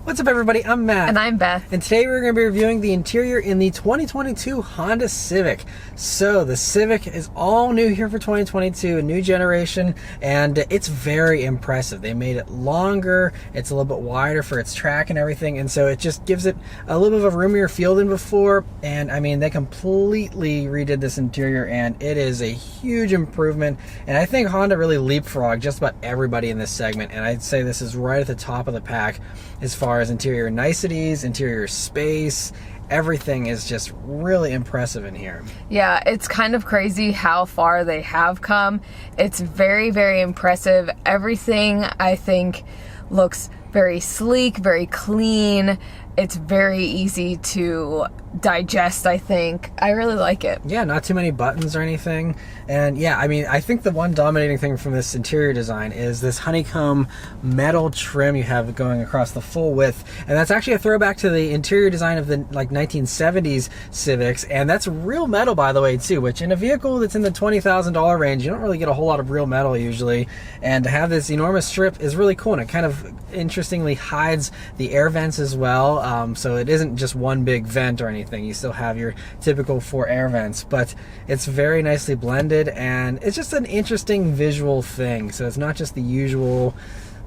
What's up, everybody? I'm Matt. And I'm Beth. And today we're going to be reviewing the interior in the 2022 Honda Civic. So the Civic is all new here for 2022, a new generation, and it's very impressive. They made it longer, it's a little bit wider for its track and everything, and so it just gives it a little bit of a roomier feel than before. And I mean, they completely redid this interior, and it is a huge improvement. And I think Honda really leapfrogged just about everybody in this segment, and I'd say this is right at the top of the pack as far as interior niceties, interior space. Everything is just really impressive in here. Yeah, it's kind of crazy how far they have come. It's very, very impressive. Everything, I think, looks very sleek, very clean. It's very easy to digest, I think. I really like it. Yeah, not too many buttons or anything. And yeah, I mean, I think the one dominating thing from this interior design is this honeycomb metal trim you have going across the full width. And that's actually a throwback to the interior design of the 1970s Civics. And that's real metal, by the way, too, which in a vehicle that's in the $20,000 range, you don't really get a whole lot of real metal usually. And to have this enormous strip is really cool. And it kind of interestingly hides the air vents as well. So it isn't just one big vent or anything. You still have your typical 4 air vents, but it's very nicely blended, and it's just an interesting visual thing. So it's not just the usual,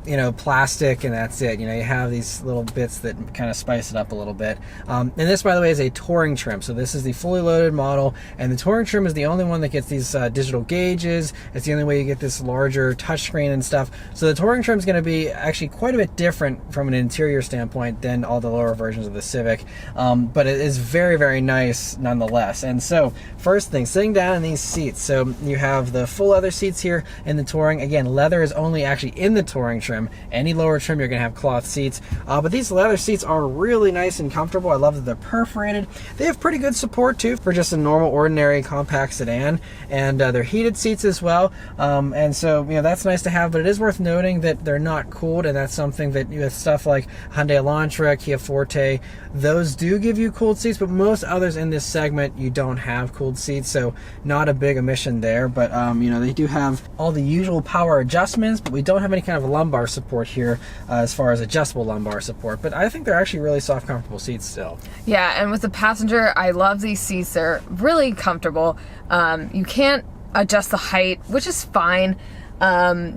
you know, plastic and that's it. You know, you have these little bits that kind of spice it up a little bit. And this, by the way, is a Touring trim. So this is the fully loaded model, and the Touring trim is the only one that gets these digital gauges. It's the only way you get this larger touchscreen and stuff. So the Touring trim is going to be actually quite a bit different from an interior standpoint than all the lower versions of the Civic. But it is very, very nice nonetheless. And so first thing, sitting down in these seats. So you have the full leather seats here in the Touring. Again, leather is only actually in the Touring trim. Any lower trim, you're going to have cloth seats. But these leather seats are really nice and comfortable. I love that they're perforated. They have pretty good support, too, for just a normal, ordinary, compact sedan. And they're heated seats as well. And so, you know, that's nice to have. But it is worth noting that they're not cooled. And that's something that with stuff like Hyundai Elantra, Kia Forte, those do give you cooled seats. But most others in this segment, you don't have cooled seats. So not a big omission there. But, you know, they do have all the usual power adjustments. But we don't have any kind of lumbar support here as far as adjustable lumbar support, but I think they're actually really soft, comfortable seats still. Yeah, and with the passenger, I love these seats. They're really comfortable. You can't adjust the height, which is fine.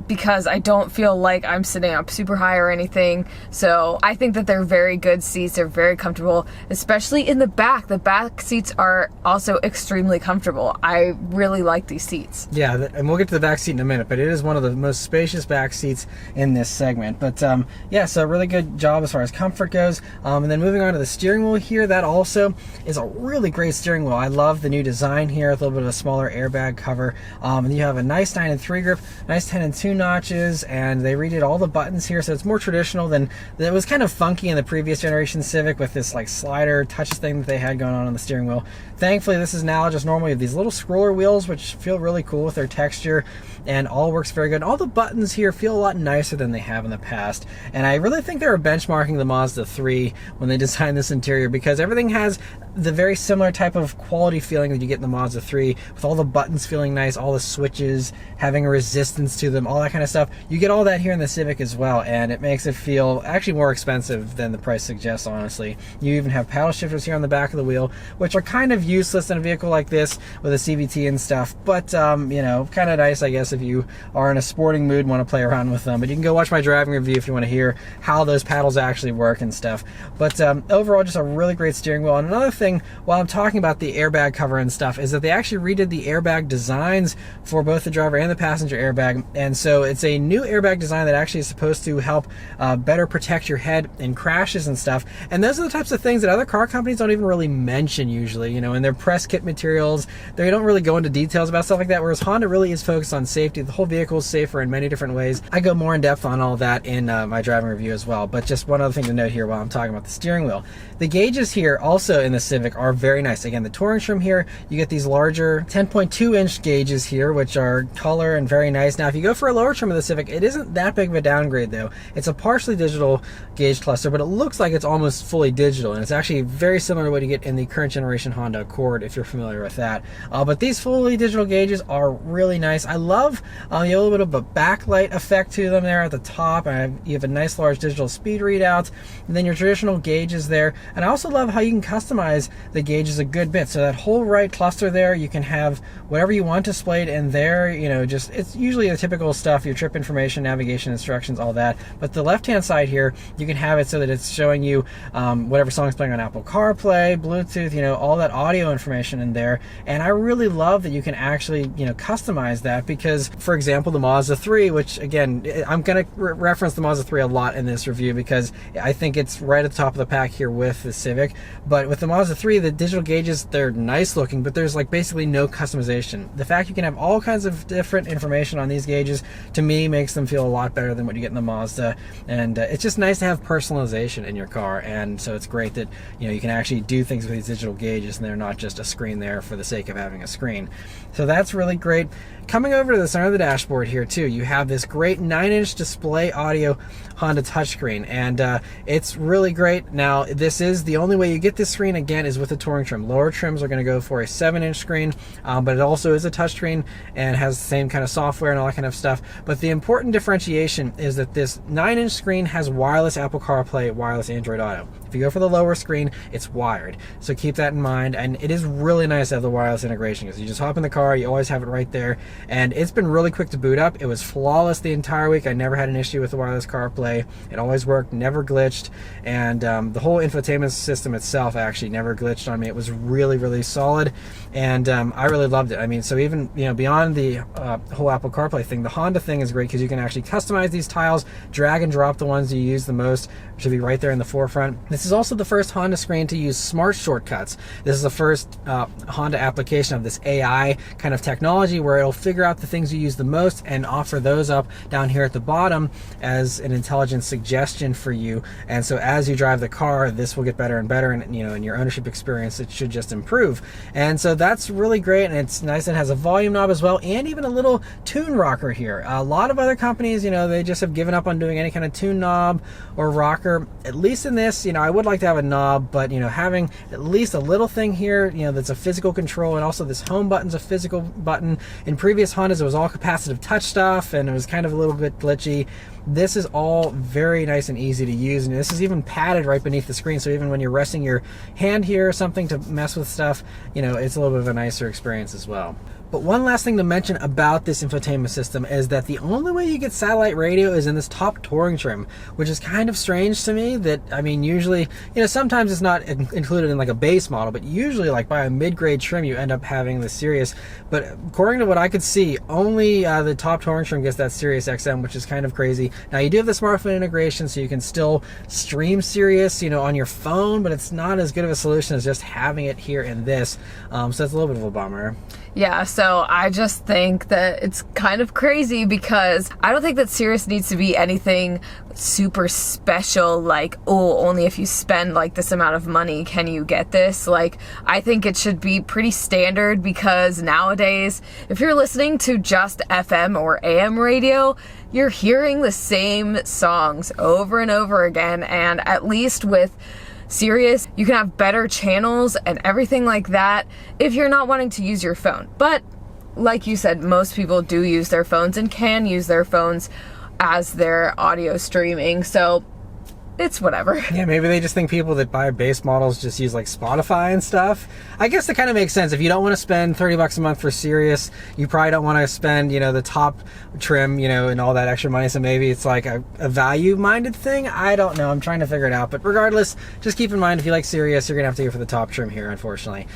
Because I don't feel like I'm sitting up super high or anything. So I think that they're very good seats. They're very comfortable, especially in the back. The back seats are also extremely comfortable. I really like these seats. Yeah, and we'll get to the back seat in a minute, but it is one of the most spacious back seats in this segment. But yeah, so a really good job as far as comfort goes. And then moving on to the steering wheel here, that also is a really great steering wheel. I love the new design here, a little bit of a smaller airbag cover. And you have a nice 9-3 grip, nice 10-2 notches, and they redid all the buttons here, so it's more traditional than it was kind of funky in the previous generation Civic with this like slider touch thing that they had going on the steering wheel. Thankfully, this is now just normal. You have these little scroller wheels, which feel really cool with their texture, and all works very good. All the buttons here feel a lot nicer than they have in the past, and I really think they were benchmarking the Mazda 3 when they designed this interior, because everything has the very similar type of quality feeling that you get in the Mazda 3, with all the buttons feeling nice, all the switches having a resistance to them, all that kind of stuff. You get all that here in the Civic as well, and it makes it feel actually more expensive than the price suggests, honestly. You even have paddle shifters here on the back of the wheel, which are kind of useless in a vehicle like this with a CVT and stuff, but you know, kind of nice, I guess, if you are in a sporting mood and want to play around with them. But you can go watch my driving review if you want to hear how those paddles actually work and stuff. But overall, just a really great steering wheel. And another thing, while I'm talking about the airbag cover and stuff, is that they actually redid the airbag designs for both the driver and the passenger airbag. And so it's a new airbag design that actually is supposed to help better protect your head in crashes and stuff. And those are the types of things that other car companies don't even really mention usually, you know, in their press kit materials. They don't really go into details about stuff like that, whereas Honda really is focused on safety. The whole vehicle is safer in many different ways. I go more in depth on all that in my driving review as well. But just one other thing to note here while I'm talking about the steering wheel. The gauges here also in the Civic are very nice. Again, the Touring trim here, you get these larger 10.2 inch gauges here, which are color and very nice. nice. Now, if you go for a lower trim of the Civic, it isn't that big of a downgrade, though. It's a partially digital gauge cluster, but it looks like it's almost fully digital, and it's actually very similar to what you get in the current generation Honda Accord, if you're familiar with that. But these fully digital gauges are really nice. I love you have a little bit of a backlight effect to them there at the top, and you have a nice large digital speed readout, and then your traditional gauges there. And I also love how you can customize the gauges a good bit. So that whole right cluster there, you can have whatever you want displayed in there. You know, just it's usually the typical stuff, your trip information, navigation instructions, all that. But the left-hand side here, you can have it so that it's showing you whatever song's playing on Apple CarPlay, Bluetooth, you know, all that audio information in there. And I really love that you can actually, you know, customize that, because, for example, the Mazda 3, which again, I'm going to reference the Mazda 3 a lot in this review because I think it's right at the top of the pack here with the Civic. But with the Mazda 3, the digital gauges, they're nice looking, but there's like basically no customization. The fact you can have all kinds of different information on these gauges, to me, makes them feel a lot better than what you get in the Mazda. And it's just nice to have personalization in your car. And so it's great that, you know, you can actually do things with these digital gauges and they're not just a screen there for the sake of having a screen. So that's really great. Coming over to the center of the dashboard here too, you have this great 9-inch display audio Honda touchscreen, and it's really great. Now, this is the only way you get this screen, again, is with a Touring trim. Lower trims are going to go for a 7-inch screen, but it also is a touchscreen and has the same kind of software and all that kind of stuff. But the important differentiation is that this 9-inch screen has wireless Apple CarPlay, wireless Android Auto. If you go for the lower screen, it's wired. So keep that in mind, and it is really nice to have the wireless integration, because you just hop in the car, you always have it right there, and it's been really quick to boot up. It was flawless the entire week. I never had an issue with the wireless CarPlay. It always worked, never glitched, and the whole infotainment system itself actually never glitched on me. It was really, really solid, and I really loved it. I mean, so even, you know, beyond the whole Apple CarPlay thing, the Honda thing is great because you can actually customize these tiles, drag and drop the ones you use the most, which should be right there in the forefront. This is also the first Honda screen to use smart shortcuts. This is the first Honda application of this AI kind of technology where it'll figure out the things you use the most and offer those up down here at the bottom as an intelligent suggestion for you. And so as you drive the car, this will get better and better, and, you know, in your ownership experience, it should just improve. And so that's really great, and it's nice. It has a volume knob as well, and even a little tune rocker here. A lot of other companies, you know, they just have given up on doing any kind of tune knob or rocker. At least in this, you know, I would like to have a knob, but, you know, having at least a little thing here, you know, that's a physical control, and also this home button's a physical button. In previous Hondas, it was all capacitive touch stuff, and it was kind of a little bit glitchy. This is all very nice and easy to use, and this is even padded right beneath the screen, so even when you're resting your hand here or something to mess with stuff, you know, it's a little bit of a nicer experience as well. But one last thing to mention about this infotainment system is that the only way you get satellite radio is in this top Touring trim, which is kind of strange to me. That, I mean, usually, you know, sometimes it's not included in like a base model, but usually like by a mid-grade trim you end up having the Sirius. But according to what I could see, only the top Touring trim gets that Sirius XM, which is kind of crazy. Now, you do have the smartphone integration, so you can still stream Sirius, you know, on your phone, but it's not as good of a solution as just having it here in this. So that's a little bit of a bummer. Yeah, so I just think that it's kind of crazy because I don't think that Sirius needs to be anything super special, like, oh, only if you spend like this amount of money can you get this. Like, I think it should be pretty standard, because nowadays, if you're listening to just FM or AM radio, you're hearing the same songs over and over again, and at least with Sirius, you can have better channels and everything like that if you're not wanting to use your phone. But like you said, most people do use their phones and can use their phones as their audio streaming, so it's whatever. Yeah, maybe they just think people that buy base models just use like Spotify and stuff. I guess that kind of makes sense. If you don't want to spend $30 a month for Sirius, you probably don't want to spend, you know, the top trim, you know, and all that extra money. So maybe it's like a value-minded thing. I don't know. I'm trying to figure it out. But regardless, just keep in mind, if you like Sirius, you're going to have to go for the top trim here, unfortunately.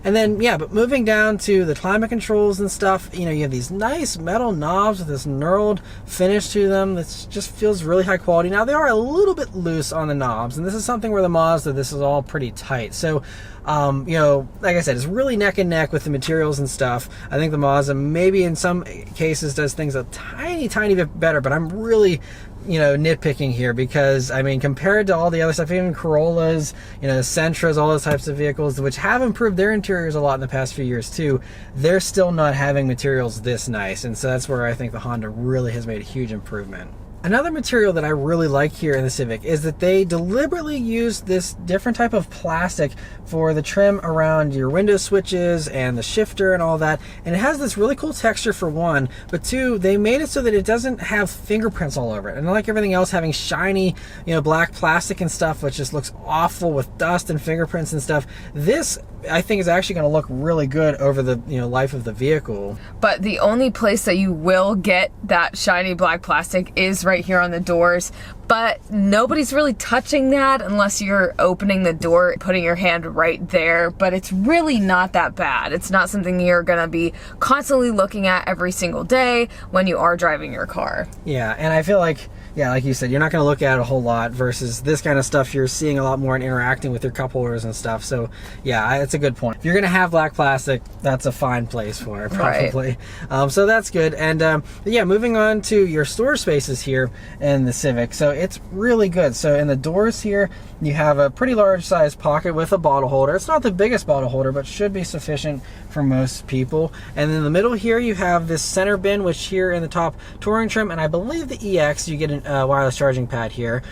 And then, yeah, but moving down to the climate controls and stuff, you know, you have these nice metal knobs with this knurled finish to them that just feels really high quality. Now, they are a little bit loose on the knobs, and this is something where the Mazda, this is all pretty tight. So, you know, like I said, it's really neck and neck with the materials and stuff. I think the Mazda maybe in some cases does things a tiny bit better, but I'm really nitpicking here, because I mean, compared to all the other stuff, even Corollas, Sentras, all those types of vehicles, which have improved their interiors a lot in the past few years too, they're still not having materials this nice. And so that's where I think the Honda really has made a huge improvement. Another material that I really like here in the Civic is that they deliberately use this different type of plastic for the trim around your window switches and the shifter and all that. And it has this really cool texture for one, but two, they made it so that it doesn't have fingerprints all over it. And like everything else, having shiny, black plastic and stuff, which just looks awful with dust and fingerprints and stuff, this I think is actually going to look really good over the life of the vehicle. But the only place that you will get that shiny black plastic is right here on the doors. But nobody's really touching that unless you're opening the door, putting your hand right there. But it's really not that bad. It's not something you're gonna be constantly looking at every single day when you are driving your car. Yeah, and I feel like, like you said, you're not gonna look at it a whole lot versus this kind of stuff you're seeing a lot more and interacting with your cup holders and stuff. So yeah, it's a good point. If you're gonna have black plastic, that's a fine place for it, probably. Right. So that's good. And yeah, moving on to your storage spaces here in the Civic. So it's really good. So in the doors here, you have a pretty large size pocket with a bottle holder. It's not the biggest bottle holder, but should be sufficient for most people. And in the middle here, you have this center bin, which here in the top Touring trim, and I believe the EX, you get a wireless charging pad here,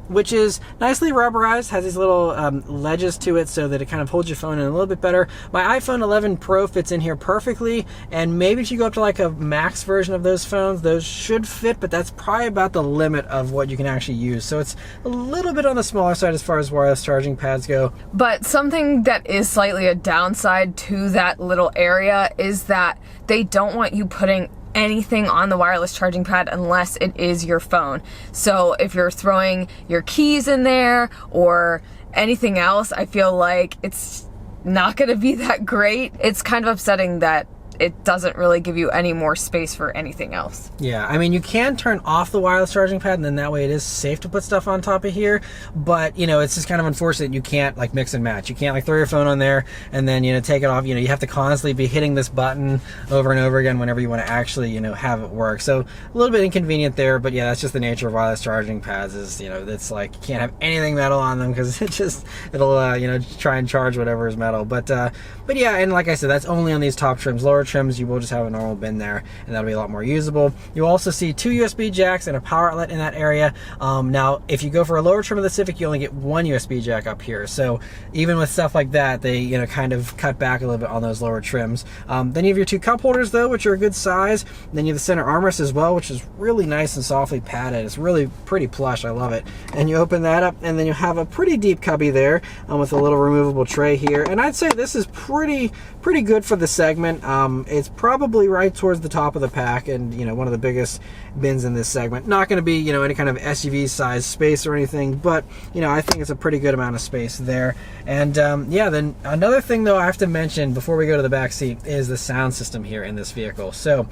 which is nicely rubberized, has these little ledges to it so that it kind of holds your phone in a little bit better. My iPhone 11 Pro fits in here perfectly, and maybe if you go up to like a max version of those phones, those should fit, but that's probably about the limit of what you can actually use. So it's a little bit on the smaller side as far as wireless charging pads go. But something that is slightly a downside to that little area is that they don't want you putting anything on the wireless charging pad unless it is your phone. So if you're throwing your keys in there or anything else, I feel like it's not going to be that great. It's kind of upsetting that it doesn't really give you any more space for anything else. Yeah, I mean, you can turn off the wireless charging pad, and then that way it is safe to put stuff on top of here, but it's just kind of unfortunate you can't like mix and match. You can't like throw your phone on there and then take it off. You have to constantly be hitting this button over and over again whenever you want to actually have it work. So a little bit inconvenient there, but yeah, that's just the nature of wireless charging pads. Is it's like you can't have anything metal on them because it'll try and charge whatever is metal. But yeah, and like I said, that's only on these top trims. Lower trims, you will just have a normal bin there, and that'll be a lot more usable. You'll also see 2 USB jacks and a power outlet in that area. Now, if you go for a lower trim of the Civic, you only get 1 USB jack up here. So even with stuff like that, they kind of cut back a little bit on those lower trims. Then you have your 2 cup holders though, which are a good size. And then you have the center armrest as well, which is really nice and softly padded. It's really pretty plush. I love it. And you open that up, and then you have a pretty deep cubby there with a little removable tray here. And I'd say this is pretty good for the segment. It's probably right towards the top of the pack, and one of the biggest bins in this segment. Not going to be any kind of SUV size space or anything, but I think it's a pretty good amount of space there. And yeah, then another thing though I have to mention before we go to the back seat is the sound system here in this vehicle. So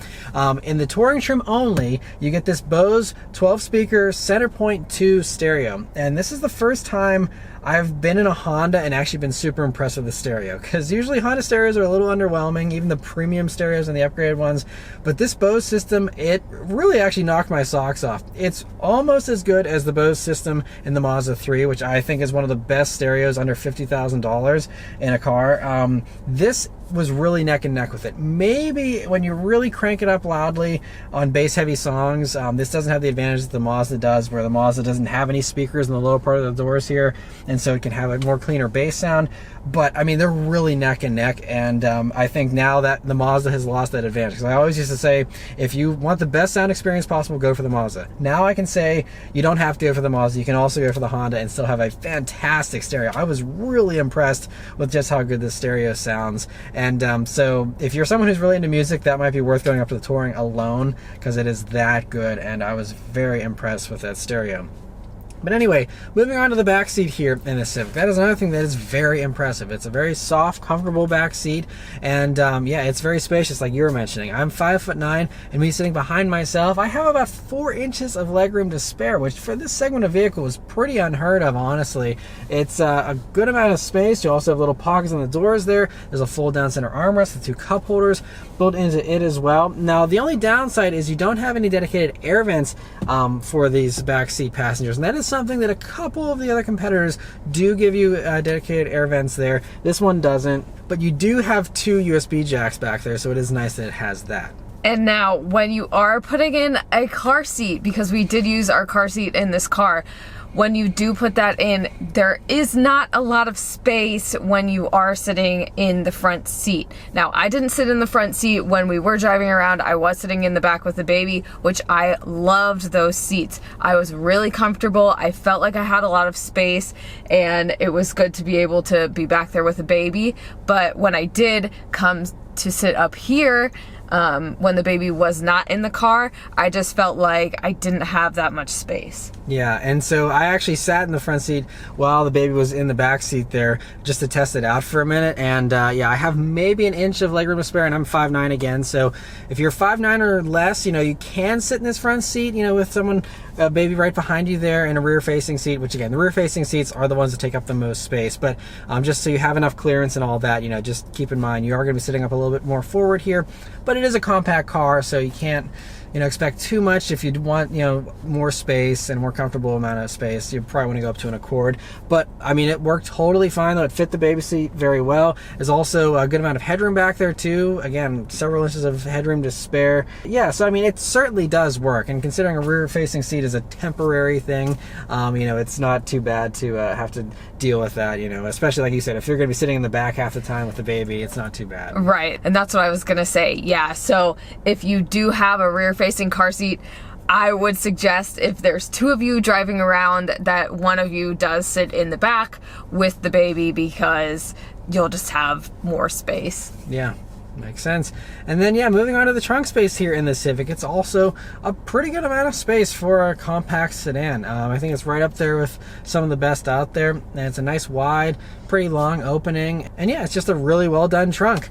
in the Touring trim only, you get this Bose 12 speaker Centerpoint 2 stereo, and this is the first time I've been in a Honda and actually been super impressed with the stereo, because usually Honda stereos are a little underwhelming, even the premium stereos and the upgraded ones, but this Bose system, it really actually knocked my socks off. It's almost as good as the Bose system in the Mazda 3, which I think is one of the best stereos under $50,000 in a car. This was really neck and neck with it. Maybe when you really crank it up loudly on bass heavy songs, this doesn't have the advantage that the Mazda does, where the Mazda doesn't have any speakers in the lower part of the doors here, and so it can have a more cleaner bass sound. But I mean, they're really neck and neck, and I think now that the Mazda has lost that advantage, because I always used to say, if you want the best sound experience possible, go for the Mazda. Now I can say you don't have to go for the Mazda, you can also go for the Honda and still have a fantastic stereo. I was really impressed with just how good this stereo sounds. And so if you're someone who's really into music, that might be worth going up to the Touring alone, because it is that good, and I was very impressed with that stereo. But anyway, moving on to the back seat here in the Civic. That is another thing that is very impressive. It's a very soft, comfortable back seat, and yeah, it's very spacious, like you were mentioning. I'm 5'9", and me sitting behind myself, I have about 4 inches of legroom to spare, which for this segment of vehicle is pretty unheard of, honestly. It's a good amount of space. You also have little pockets on the doors there. There's a fold-down center armrest with 2 cup holders built into it as well. Now, the only downside is you don't have any dedicated air vents for these back seat passengers, and that is something that a couple of the other competitors do give you dedicated air vents there. This one doesn't, but you do have 2 USB jacks back there, so it is nice that it has that. And now, when you are putting in a car seat, because we did use our car seat in this car, when you do put that in, there is not a lot of space when you are sitting in the front seat. Now, I didn't sit in the front seat when we were driving around. I was sitting in the back with the baby, which I loved those seats. I was really comfortable. I felt like I had a lot of space, and it was good to be able to be back there with the baby. But when I did come to sit up here, when the baby was not in the car, I just felt like I didn't have that much space. Yeah, and so I actually sat in the front seat while the baby was in the back seat there just to test it out for a minute, and yeah, I have maybe an inch of legroom to spare, and I'm 5'9" again, so if you're 5'9" or less, you know, you can sit in this front seat, you know, with someone, a baby right behind you there in a rear-facing seat, which again, the rear-facing seats are the ones that take up the most space, but just so you have enough clearance and all that, you know, just keep in mind, you are going to be sitting up a little bit more forward here, but it is a compact car, so you can't, you know, expect too much. If you want, you know, more space and more comfortable amount of space, you probably want to go up to an Accord. But I mean, it worked totally fine though. It fit the baby seat very well. There's also a good amount of headroom back there too. Again, several inches of headroom to spare. Yeah, so I mean, it certainly does work. And considering a rear-facing seat is a temporary thing, you know, it's not too bad to have to deal with that. You know, especially like you said, if you're going to be sitting in the back half the time with the baby, it's not too bad. Right, and that's what I was gonna say. Yeah, so if you do have a rear-facing car seat, I would suggest, if there's 2 of you driving around, that one of you does sit in the back with the baby, because you'll just have more space. Yeah, makes sense. And then yeah, moving on to the trunk space here in the Civic, it's also a pretty good amount of space for a compact sedan. I think it's right up there with some of the best out there, and it's a nice wide, pretty long opening, and yeah, it's just a really well done trunk.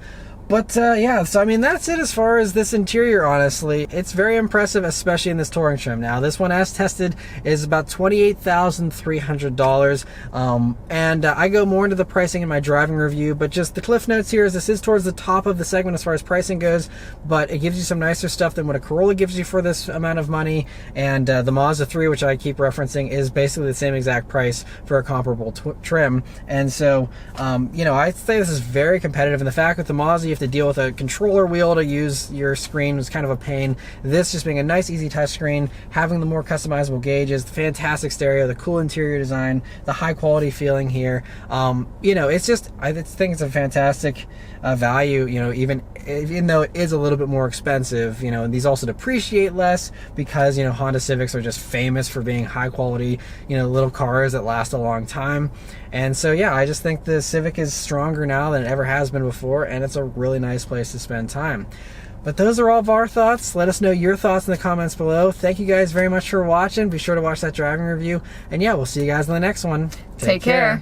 But yeah, so I mean, that's it as far as this interior, honestly. It's very impressive, especially in this touring trim. Now, this one, as tested, is about $28,300. And I go more into the pricing in my driving review, but just the cliff notes here is this is towards the top of the segment as far as pricing goes, but it gives you some nicer stuff than what a Corolla gives you for this amount of money. And the Mazda 3, which I keep referencing, is basically the same exact price for a comparable trim. And so, you know, I'd say this is very competitive. And the fact that the Mazda, you have to deal with a controller wheel to use your screen was kind of a pain. This just being a nice, easy touch screen, having the more customizable gauges, the fantastic stereo, the cool interior design, the high quality feeling here. You know, it's just, I think it's a fantastic value, you know, even though it is a little bit more expensive, you know, and these also depreciate less because, you know, Honda Civics are just famous for being high quality, you know, little cars that last a long time. And so, yeah, I just think the Civic is stronger now than it ever has been before, and it's a really nice place to spend time. But those are all of our thoughts. Let us know your thoughts in the comments below. Thank you guys very much for watching. Be sure to watch that driving review. And yeah, we'll see you guys in the next one. Take care.